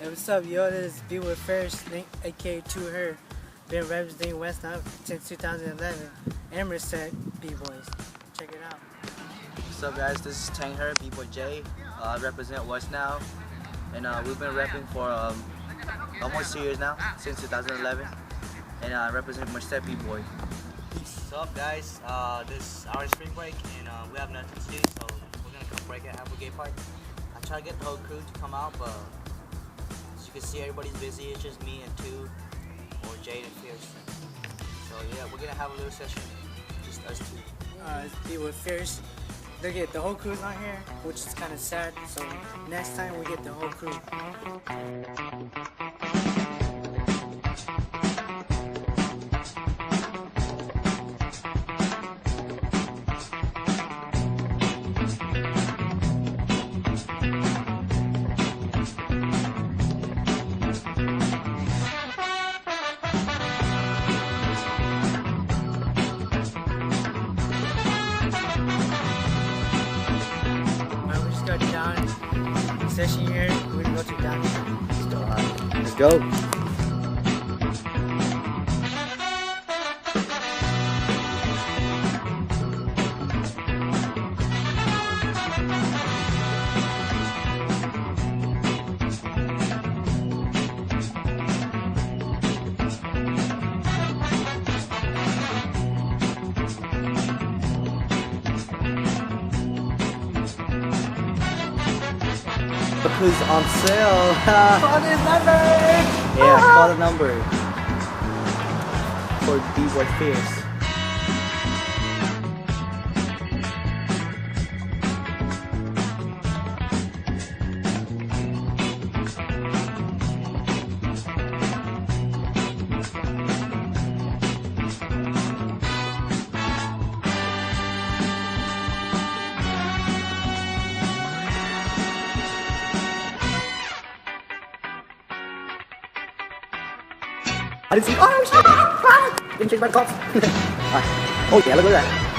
Hey, what's up, yo? This is B with Ferris, aka To Her. Been representing West Nile since 2011 and represent B-Boys. Check it out. What's up, guys? This is Her, B-Boy Jade. I represent West Now, and we've been rapping for almost 2 years now, since 2011, and I represent Merced B-Boy. What's up, guys? This is our spring break, and we have nothing to do, so we're gonna come break at Applegate Park. I try to get the whole crew to come out, but as you can see, everybody's busy. It's just me and Two, or Jade and Fierce. So yeah, we're gonna have a little session, just us two. It's B with Ferris. Look at the whole crew's not here, which is kind of sad. So next time we get the whole crew. We just got down session here. We're gonna go to down. Let's go. Who's on sale? Call this number! Yeah, call the number for B-Boy Fierce. I didn't see. Oh shit! Didn't change my cops. Oh yeah, look at that.